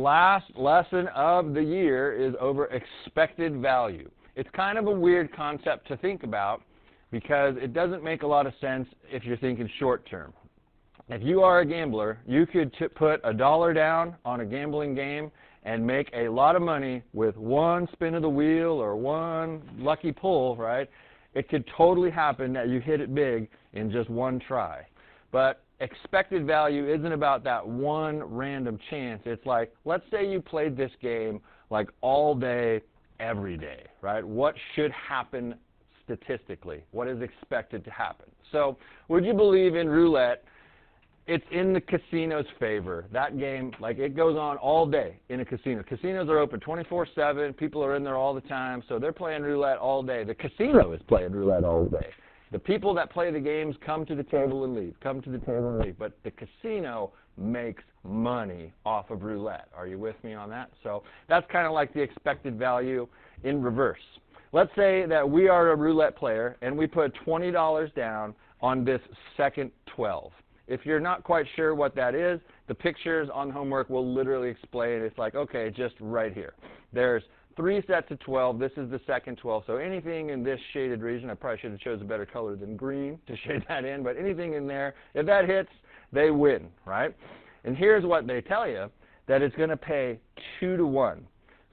last lesson of the year is over expected value. It's kind of a weird concept to think about because it doesn't make a lot of sense if you're thinking short term. If you are a gambler, you could put $1 down on a gambling game and make a lot of money with one spin of the wheel or one lucky pull, right? It could totally happen that you hit it big in just one try. But expected value isn't about that one random chance. It's like, let's say you played this game like all day, every day, right? What should happen statistically? What is expected to happen? So would you believe in roulette? It's in the casino's favor. That game, like, it goes on all day in a casino. Casinos are open 24/7. People are in there all the time, so they're playing roulette all day. The casino is playing roulette all day. The people that play the games come to the table and leave, come to the table and leave. But the casino makes money off of roulette. Are you with me on that? So that's kind of like the expected value in reverse. Let's say that we are a roulette player and we put $20 down on this second 12. If you're not quite sure what that is, the pictures on homework will literally explain. It's like, okay, just right here. There's 3 sets of 12. This is the second 12. So anything in this shaded region, I probably should have chosen a better color than green to shade that in, but anything in there, if that hits, they win, right? And here's what they tell you, that it's going to pay 2 to 1.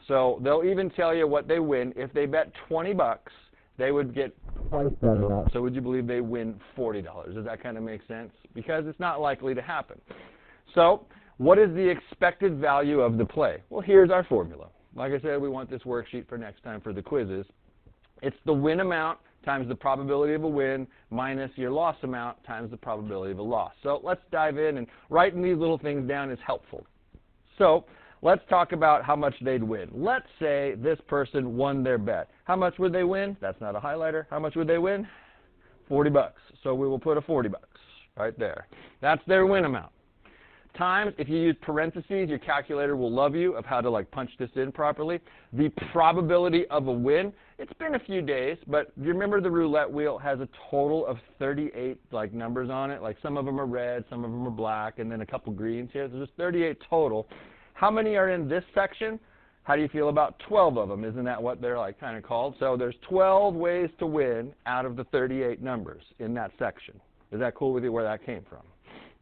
So they'll even tell you what they win. If they bet 20 bucks, they would get twice that amount. So would you believe they win $40? Does that kind of make sense? Because it's not likely to happen. So what is the expected value of the play? Well, here's our formula. Like I said, we want this worksheet for next time for the quizzes. It's the win amount times the probability of a win minus your loss amount times the probability of a loss. So let's dive in, and writing these little things down is helpful. So let's talk about how much they'd win. Let's say this person won their bet. How much would they win? That's not a highlighter. How much would they win? 40 bucks. So we will put a 40 bucks right there. That's their win amount. Times, if you use parentheses, your calculator will love you of how to like punch this in properly. The probability of a win. It's been a few days, but you remember the roulette wheel has a total of 38 like numbers on it. Like some of them are red, some of them are black, and then a couple greens here. There's just 38 total. How many are in this section? How do you feel about 12 of them? Isn't that what they're like kind of called? So there's 12 ways to win out of the 38 numbers in that section. Is that cool with you where that came from?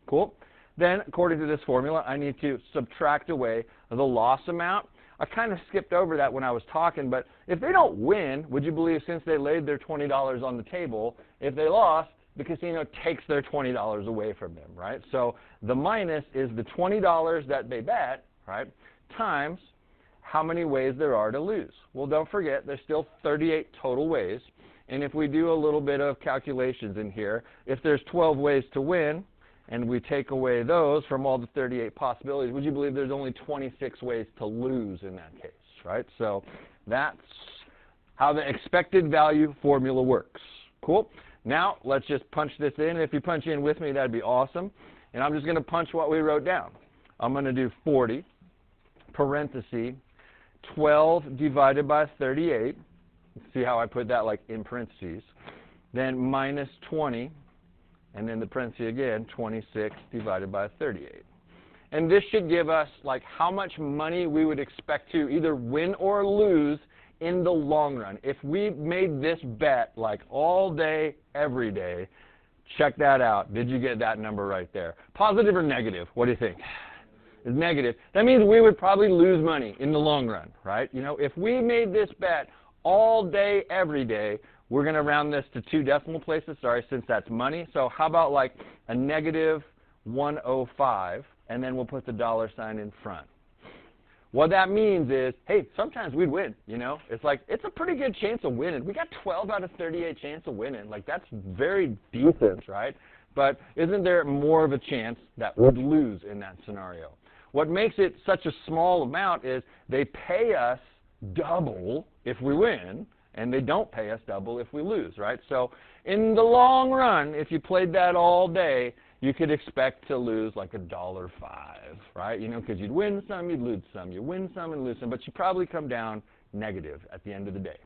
Cool. Then, according to this formula, I need to subtract away the loss amount. I kind of skipped over that when I was talking, but if they don't win, would you believe since they laid their $20 on the table, if they lost, the casino takes their $20 away from them, right? So the minus is the $20 that they bet, right, times how many ways there are to lose. Well, don't forget, there's still 38 total ways. And if we do a little bit of calculations in here, if there's 12 ways to win, and we take away those from all the 38 possibilities, would you believe there's only 26 ways to lose in that case, right? So that's how the expected value formula works. Cool? Now, let's just punch this in. If you punch in with me, that'd be awesome. And I'm just going to punch what we wrote down. I'm going to do 40, parenthesis, 12 divided by 38. See how I put that like in parentheses. Then minus 20. And then the parenthesis again, 26 divided by 38. And this should give us like how much money we would expect to either win or lose in the long run. If we made this bet like all day, every day, check that out. Did you get that number right there? Positive or negative? What do you think? It's negative. That means we would probably lose money in the long run, right? You know, if we made this bet all day, every day, we're going to round this to 2 decimal places, sorry, since that's money. So how about like a negative 105, and then we'll put the dollar sign in front. What that means is, hey, sometimes we'd win, you know. It's like, it's a pretty good chance of winning. We got 12 out of 38 chance of winning. Like, that's very decent, right? But isn't there more of a chance that we'd lose in that scenario? What makes it such a small amount is they pay us double if we win, and they don't pay us double if we lose, right? So in the long run, if you played that all day, you could expect to lose like $1.05, right? You know, because you'd win some, you'd lose some. You win some and lose some, but you probably come down negative at the end of the day.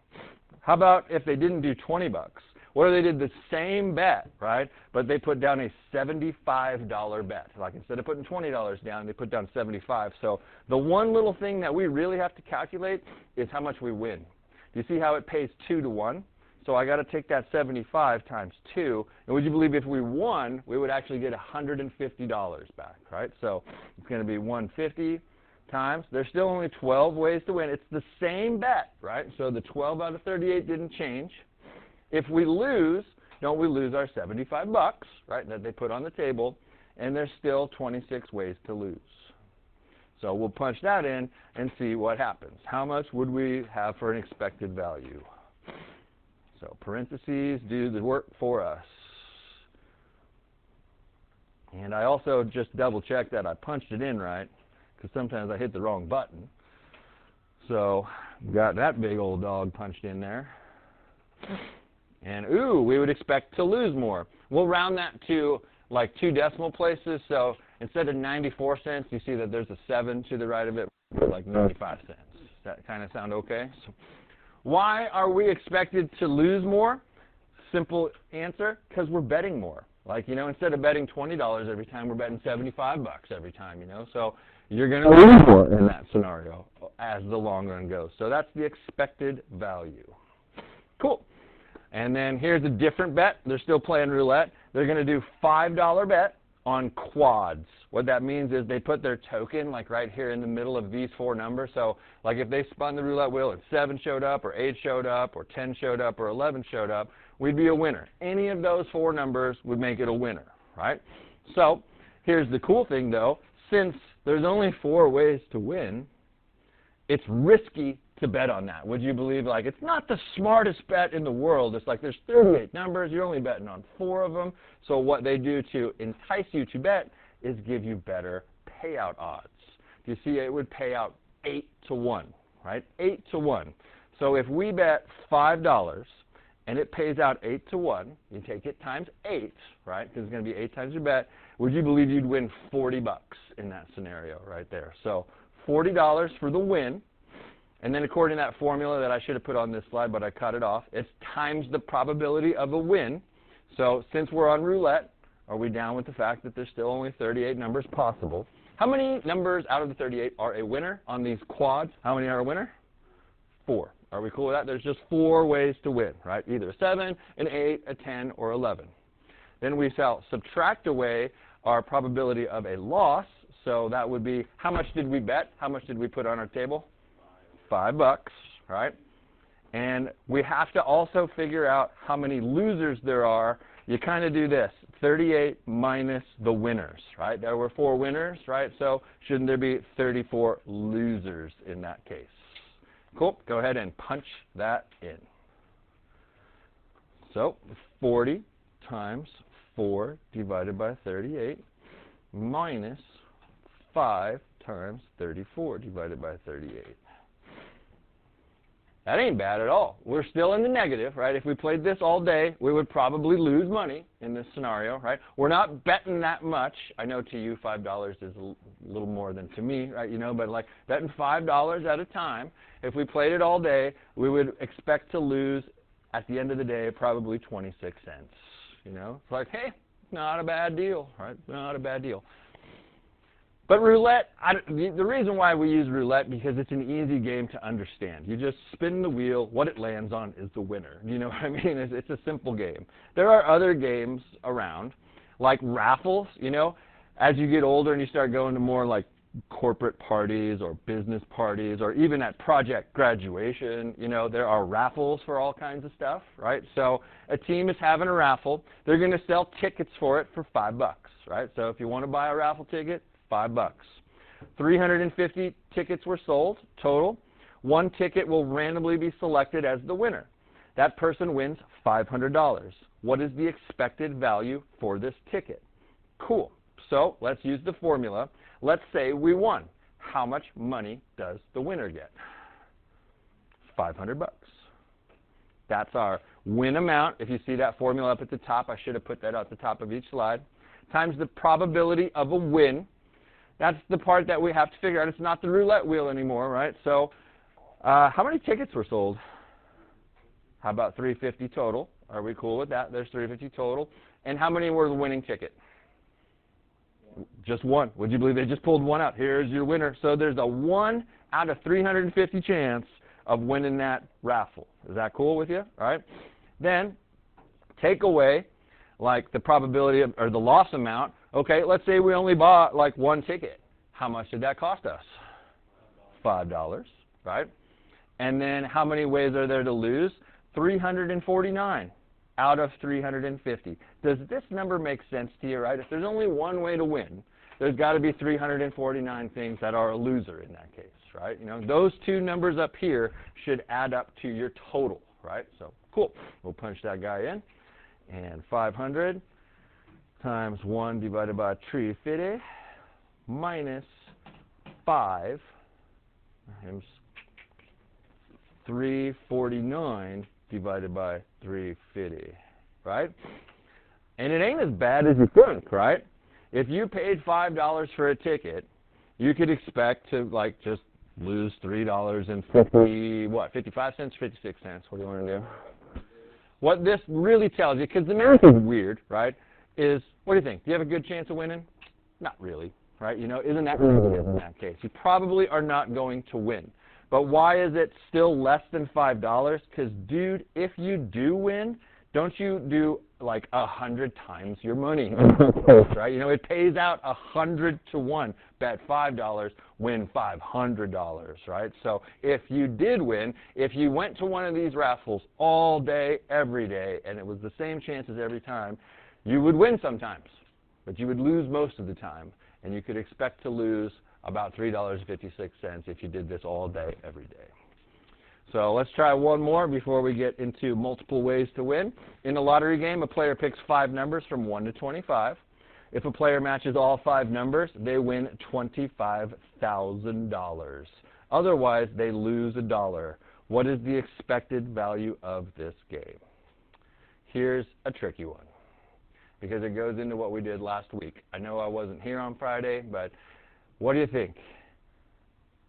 How about if they didn't do 20 bucks? What if they did the same bet, right? But they put down a $75 bet. Like instead of putting $20 down, they put down 75. So the one little thing that we really have to calculate is how much we win. Do you see how it pays 2 to 1? So I got to take that 75 times 2. And would you believe if we won, we would actually get $150 back, right? So it's going to be 150 times. There's still only 12 ways to win. It's the same bet, right? So the 12 out of 38 didn't change. If we lose, don't we lose our 75 bucks, right, that they put on the table, and there's still 26 ways to lose. So we'll punch that in and see what happens. How much would we have for an expected value? So parentheses do the work for us. And I also just double checked that I punched it in right, because sometimes I hit the wrong button. So got that big old dog punched in there. And ooh, we would expect to lose more. We'll round that to like 2 decimal places. So instead of 94 cents, you see that there's a 7 to the right of it, like 95 cents. Does that kind of sound okay? So why are we expected to lose more? Simple answer, because we're betting more. Like, you know, instead of betting $20 every time, we're betting 75 bucks every time, you know. So you're going to lose more in that scenario as the long run goes. So that's the expected value. Cool. And then here's a different bet. They're still playing roulette. They're going to do $5 bet on quads. What that means is they put their token like right here in the middle of these 4 numbers. So like if they spun the roulette wheel and 7 showed up or 8 showed up or 10 showed up or 11 showed up, we'd be a winner. Any of those 4 numbers would make it a winner, right? So here's the cool thing though. Since there's only 4 ways to win, it's risky to bet on that. Would you believe? Like, it's not the smartest bet in the world. It's like there's 38 numbers. You're only betting on 4 of them. So what they do to entice you to bet is give you better payout odds. You see, it would pay out 8 to 1, right? 8 to 1. So if we bet $5 and it pays out 8 to 1, you take it times 8, right? Because it's going to be 8 times your bet. Would you believe you'd win 40 bucks in that scenario right there? So $40 for the win. And then according to that formula that I should have put on this slide, but I cut it off, it's times the probability of a win. So since we're on roulette, are we down with the fact that there's still only 38 numbers possible? How many numbers out of the 38 are a winner on these quads? How many are a winner? 4. Are we cool with that? There's just 4 ways to win, right? Either a 7, an 8, a 10, or 11. Then we shall subtract away our probability of a loss. So that would be, how much did we bet? How much did we put on our table? $5, right? And we have to also figure out how many losers there are. You kind of do this, 38 minus the winners, right? There were 4 winners, right? So shouldn't there be 34 losers in that case? Cool. Go ahead and punch that in. So 40 times 4 divided by 38 minus 5 times 34 divided by 38. That ain't bad at all. We're still in the negative, right? If we played this all day, we would probably lose money in this scenario, right? We're not betting that much. I know to you $5 is a little more than to me, right? You know, but like betting $5 at a time, if we played it all day, we would expect to lose at the end of the day probably 26 cents. You know, it's like, hey, not a bad deal, right? Not a bad deal. But roulette, the reason why we use roulette, because it's an easy game to understand. You just spin the wheel. What it lands on is the winner. You know what I mean? It's a simple game. There are other games around, like raffles. You know, as you get older and you start going to more like corporate parties or business parties or even at project graduation, you know, there are raffles for all kinds of stuff, right? So a team is having a raffle. They're going to sell tickets for it for $5, right? So if you want to buy a raffle ticket, $5. 350 tickets were sold total. 1 ticket will randomly be selected as the winner. That person wins $500. What is the expected value for this ticket? Cool. So let's use the formula. Let's say we won. How much money does the winner get? $500. That's our win amount. If you see that formula up at the top, I should have put that at the top of each slide, times the probability of a win. That's the part that we have to figure out. It's not the roulette wheel anymore, right? So how many tickets were sold? How about 350 total? Are we cool with that? There's 350 total. And how many were the winning ticket? Just one. Would you believe they just pulled one out? Here's your winner. So there's a 1 out of 350 chance of winning that raffle. Is that cool with you? All right. Then take away like the probability of, or the loss amount. Okay, let's say we only bought like one ticket. How much did that cost us? $5, right? And then how many ways are there to lose? 349 out of 350. Does this number make sense to you, right? If there's only one way to win, there's got to be 349 things that are a loser in that case, right? You know, those two numbers up here should add up to your total, right? So, cool. We'll punch that guy in. And 500 times 1 divided by 350 minus 5 times 349 divided by 350, right? And it ain't as bad as you think, right? If you paid $5 for a ticket, you could expect to like just lose $3.50, 55 cents, 56 cents. What do you want to do? What this really tells you, because the math is weird, right, is, what do you think? Do you have a good chance of winning? Not really, right? You know, isn't that negative in that case? You probably are not going to win. But why is it still less than $5? Because, dude, if you do win, don't you do like 100 times your money, right? You know, it pays out 100 to 1. Bet $5, win $500, right? So if you did win, if you went to one of these raffles all day, every day, and it was the same chances every time, you would win sometimes, but you would lose most of the time, and you could expect to lose about $3.56 if you did this all day, every day. So let's try one more before we get into multiple ways to win. In a lottery game, a player picks 5 numbers from 1 to 25. If a player matches all 5 numbers, they win $25,000. Otherwise, they lose $1. What is the expected value of this game? Here's a tricky one, because it goes into what we did last week. I know I wasn't here on Friday, but what do you think?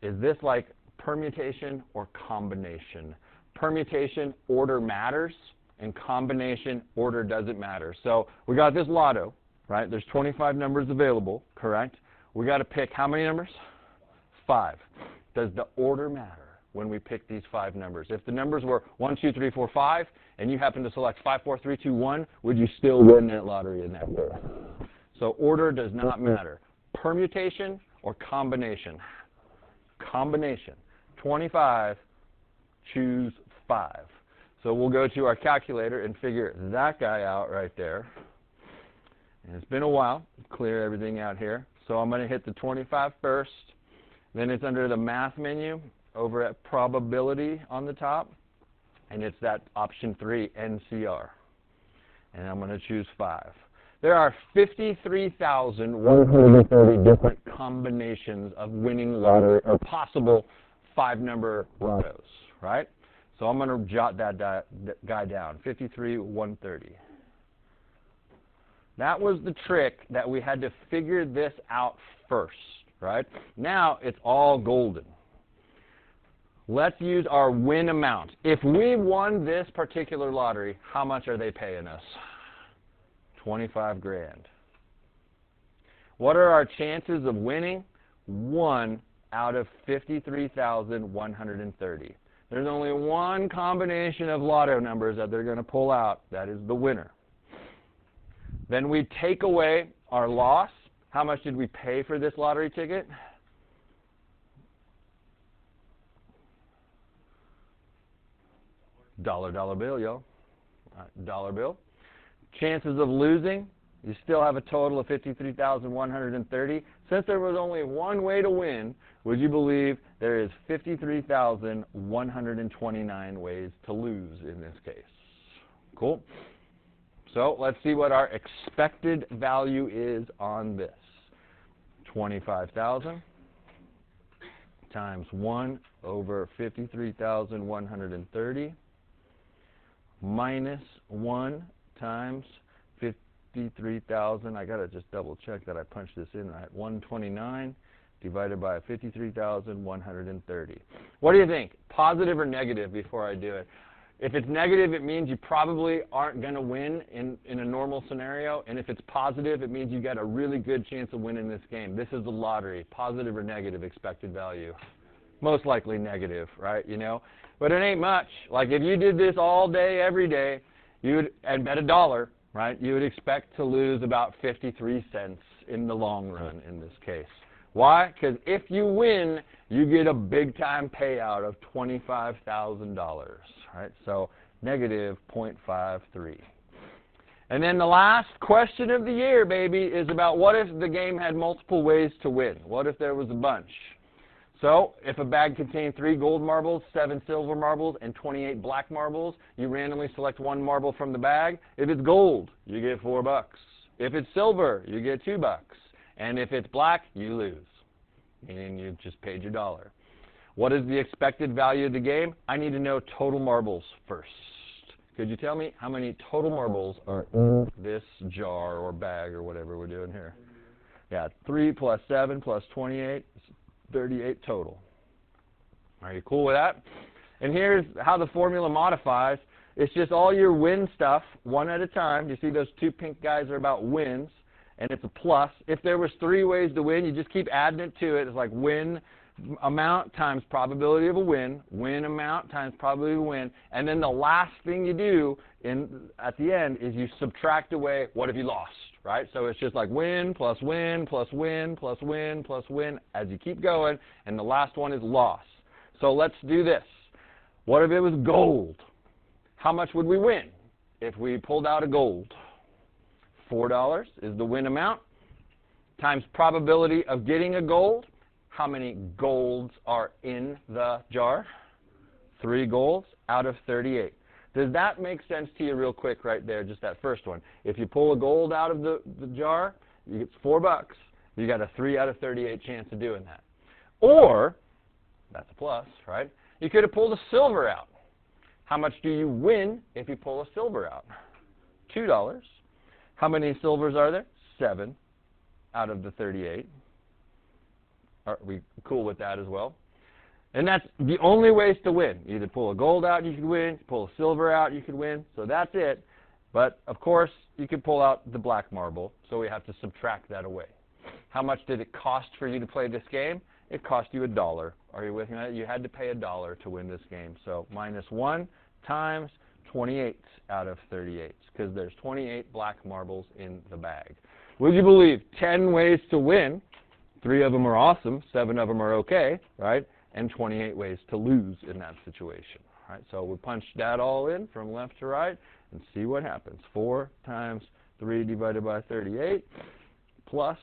Is this like permutation or combination? Permutation, order matters, and combination, order doesn't matter. So we got this lotto, right? There's 25 numbers available, correct? We got to pick how many numbers? 5. Does the order matter when we pick these 5 numbers? If the numbers were 1, 2, 3, 4, 5, and you happen to select 5, 4, 3, 2, 1, would you still win that lottery in that case? So order does not matter. Permutation or combination? Combination. 25, choose 5. So we'll go to our calculator and figure that guy out right there. And it's been a while. Clear everything out here. So I'm going to hit the 25 first. Then it's under the math menu over at probability on the top. And it's that option 3, NCR. And I'm going to choose 5. There are 53,130 different combinations of winning lottery or possible 5-number lottos, right? So I'm going to jot that guy down, 53,130. That was the trick that we had to figure this out first, right? Now it's all golden. Let's use our win amount. If we won this particular lottery, how much are they paying us? 25 grand. What are our chances of winning? 1 out of 53,130. There's only one combination of lotto numbers that they're going to pull out. That is the winner. Then we take away our loss. How much did we pay for this lottery ticket? Dollar bill, yo. Dollar bill. Chances of losing, you still have a total of 53,130. Since there was only one way to win, would you believe there is 53,129 ways to lose in this case? Cool. So let's see what our expected value is on this. 25,000 times 1 over 53,130 minus 1 times 53,000. I got to just double check that I punched this in right. 129 divided by 53,130. What do you think? Positive or negative before I do it? If it's negative, it means you probably aren't going to win in a normal scenario. And if it's positive, it means you got a really good chance of winning this game. This is the lottery, positive or negative expected value. Most likely negative, right? You know, but it ain't much. Like if you did this all day, every day, you would, and bet $1, right? You would expect to lose about 53 cents in the long run in this case. Why? Because if you win, you get a big-time payout of $25,000, right? So negative 0.53. And then the last question of the year, baby, is about what if the game had multiple ways to win? What if there was a bunch? So if a bag contained 3 gold marbles, 7 silver marbles, and 28 black marbles, you randomly select 1 marble from the bag. If it's gold, you get $4. If it's silver, you get $2. And if it's black, you lose, meaning you just paid your $1. What is the expected value of the game? I need to know total marbles first. Could you tell me how many total marbles are in this jar or bag or whatever we're doing here? Yeah, 3 plus 7 plus 28 is 38 total. Are you cool with that? And here's how the formula modifies. It's just all your win stuff, one at a time. You see those 2 pink guys are about wins. And it's a plus. If there was 3 ways to win, you just keep adding it to it. It's like win amount times probability of a win amount times probability of a win, and then the last thing you do at the end is you subtract away what have you lost, right? So it's just like win plus win plus win plus win plus win as you keep going, and the last one is loss. So let's do this. What if it was gold? How much would we win if we pulled out a gold? $4 is the win amount times probability of getting a gold. How many golds are in the jar? 3 golds out of 38. Does that make sense to you real quick right there, just that first one? If you pull a gold out of the jar, you get $4. You got a 3 out of 38 chance of doing that. Or, that's a plus, right? You could have pulled a silver out. How much do you win if you pull a silver out? $2. How many silvers are there? 7 out of the 38. Are we cool with that as well? And that's the only ways to win. Either pull a gold out, you could win. Pull a silver out, you could win. So that's it. But, of course, you could pull out the black marble, so we have to subtract that away. How much did it cost for you to play this game? It cost you $1. Are you with me? You had to pay $1 to win this game. So minus 1 times 28 out of 38, because there's 28 black marbles in the bag. Would you believe 10 ways to win? 3 of them are awesome, 7 of them are okay, right? And 28 ways to lose in that situation. Right? So we punch that all in from left to right and see what happens. 4 times 3 divided by 38 plus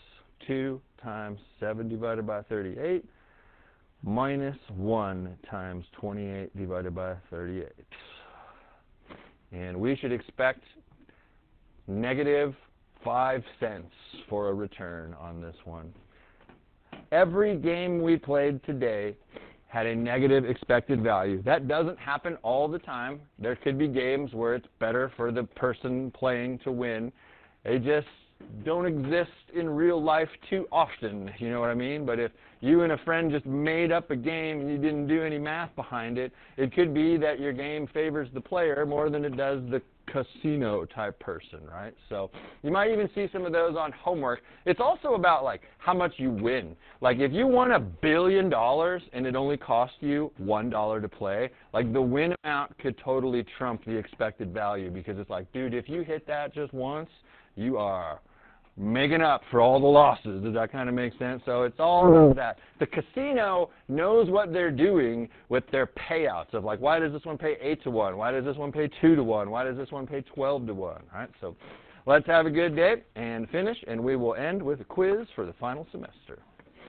2 times 7 divided by 38 minus 1 times 28 divided by 38. And we should expect negative 5 cents for a return on this one. Every game we played today had a negative expected value. That doesn't happen all the time. There could be games where it's better for the person playing to win. They just don't exist in real life too often, you know what I mean? But if you and a friend just made up a game and you didn't do any math behind it, it could be that your game favors the player more than it does the casino type person, right? So you might even see some of those on homework. It's also about like how much you win. Like if you won $1 billion and it only cost you $1 to play, like the win amount could totally trump the expected value, because it's like, dude, if you hit that just once, you are making up for all the losses. Does that kind of make sense? So it's all about that. The casino knows what they're doing with their payouts of like, why does this one pay 8 to 1? Why does this one pay 2 to 1? Why does this one pay 12 to 1? All right, so let's have a good day and finish, and we will end with a quiz for the final semester.